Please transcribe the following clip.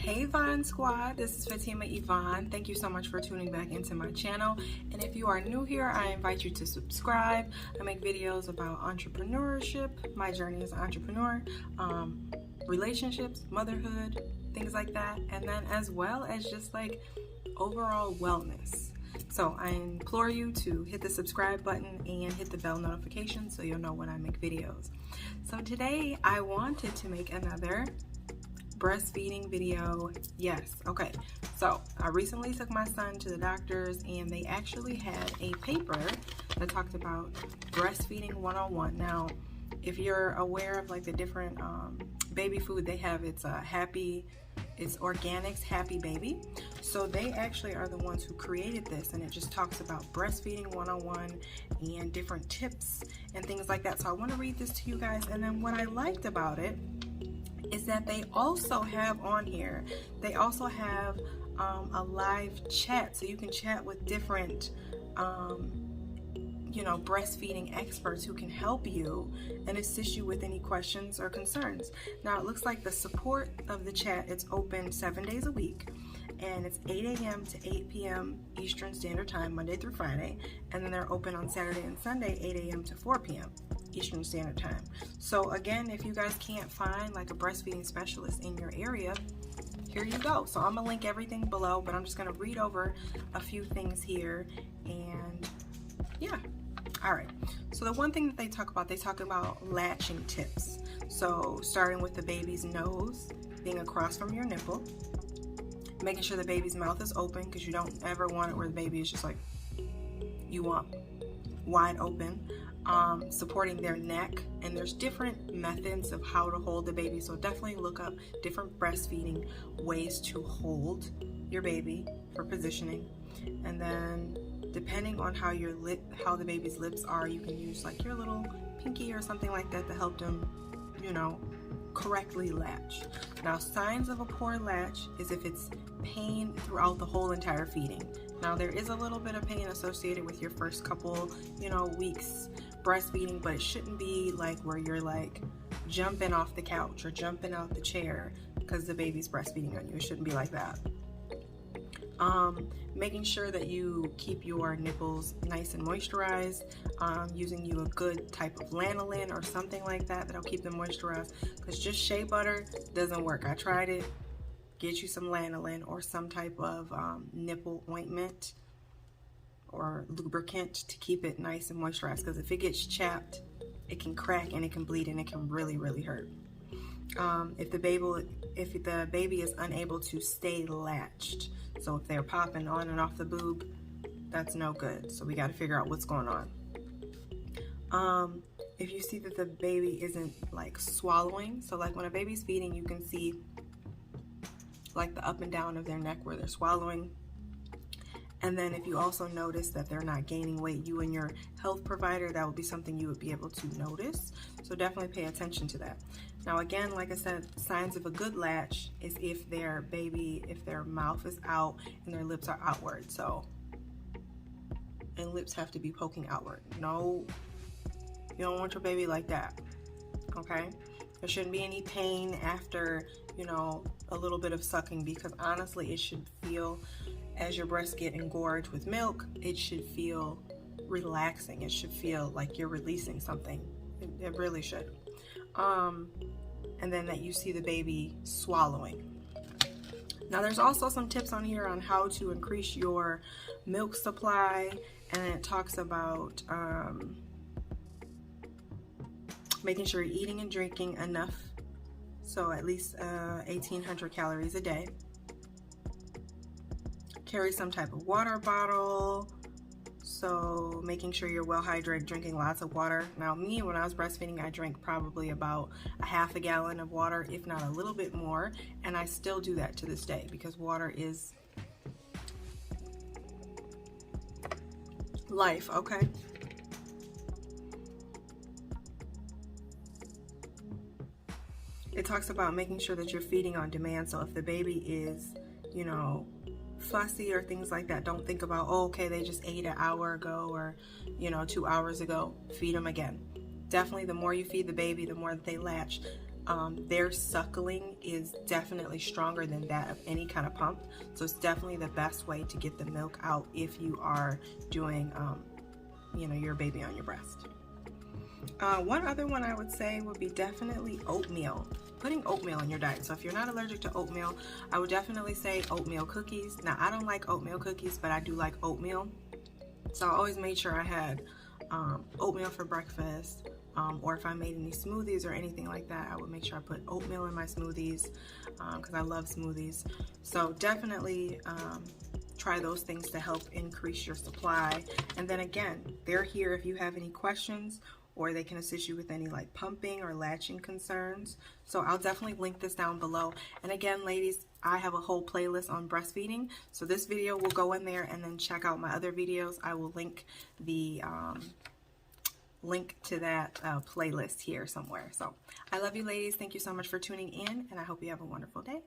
Hey Vonn Squad, this is Fatima Evonn. Thank you so much for tuning back into my channel. And if you are new here, I invite you to subscribe. I make videos about entrepreneurship, my journey as an entrepreneur, relationships, motherhood, things like that. And then as well as just like overall wellness. So I implore you to hit the subscribe button and hit the bell notification so you'll know when I make videos. So today I wanted to make another breastfeeding video. Yes, okay, so I recently took my son to the doctors and they actually had a paper that talked about breastfeeding 101. Now if you're aware of like the different baby food they have, it's organics happy baby. So they actually are the ones who created this, and it just talks about breastfeeding 101 and different tips and things like that. So I want to read this to you guys. And then what I liked about it is that they also have on here, they also have a live chat, so you can chat with different breastfeeding experts who can help you and assist you with any questions or concerns. Now it looks like the support of the chat, it's open 7 days a week, and it's 8 a.m. to 8 p.m. Eastern Standard Time, Monday through Friday, and then they're open on Saturday and Sunday, 8 a.m. to 4 p.m. Eastern Standard Time. So again, if you guys can't find like a breastfeeding specialist in your area, here you go. So I'm gonna link everything below, but I'm just gonna read over a few things here, and yeah. All right, so the one thing that they talk about latching tips. So starting with the baby's nose being across from your nipple, making sure the baby's mouth is open, because you don't ever want it where the baby is just like, you want wide open. Supporting their neck, and there's different methods of how to hold the baby, so definitely look up different breastfeeding ways to hold your baby for positioning. And then depending on how the baby's lips are, you can use like your little pinky or something like that to help them, correctly latch. Now signs of a poor latch is if it's pain throughout the whole entire feeding. Now there is a little bit of pain associated with your first couple weeks breastfeeding, but it shouldn't be like where you're like jumping off the couch or jumping out the chair because the baby's breastfeeding on you. It shouldn't be like that. Making sure that you keep your nipples nice and moisturized, using you a good type of lanolin or something like that that'll keep them moisturized, because just shea butter doesn't work. I tried it. Get you some lanolin or some type of nipple ointment or lubricant to keep it nice and moisturized, because if it gets chapped, it can crack and it can bleed and it can really hurt. If the baby is unable to stay latched, so if they're popping on and off the boob, that's no good. So we got to figure out what's going on. If you see that the baby isn't like swallowing, so like when a baby's feeding, you can see like the up and down of their neck where they're swallowing. And then if you also notice that they're not gaining weight, you and your health provider, that would be something you would be able to notice. So definitely pay attention to that. Now again, like I said, signs of a good latch is if their mouth is out and their lips are outward. And lips have to be poking outward. No, you don't want your baby like that, okay? There shouldn't be any pain after, a little bit of sucking, because honestly, it should feel, as your breasts get engorged with milk, it should feel relaxing. It should feel like you're releasing something. It really should. And then that you see the baby swallowing. Now there's also some tips on here on how to increase your milk supply, and it talks about making sure you're eating and drinking enough, so at least 1,800 calories a day. Carry some type of water bottle, so making sure you're well hydrated, drinking lots of water. Now me, when I was breastfeeding, I drank probably about a half a gallon of water, if not a little bit more, and I still do that to this day, because water is life, okay? It talks about making sure that you're feeding on demand, so if the baby is, fussy or things like that, don't think about, oh, okay, they just ate an hour ago or 2 hours ago. Feed them again. Definitely the more you feed the baby, the more that they latch. their suckling is definitely stronger than that of any kind of pump. So it's definitely the best way to get the milk out if you are doing, your baby on your breast. One other one I would say would be definitely oatmeal. Putting oatmeal in your diet. So if you're not allergic to oatmeal, I would definitely say oatmeal cookies. Now, I don't like oatmeal cookies, but I do like oatmeal. So I always made sure I had oatmeal for breakfast, or if I made any smoothies or anything like that, I would make sure I put oatmeal in my smoothies because I love smoothies. So definitely try those things to help increase your supply. And then again, they're here if you have any questions, or they can assist you with any like pumping or latching concerns. So I'll definitely link this down below. And again, ladies, I have a whole playlist on breastfeeding. So this video will go in there, and then check out my other videos. I will link the link to that playlist here somewhere. So I love you, ladies. Thank you so much for tuning in, and I hope you have a wonderful day.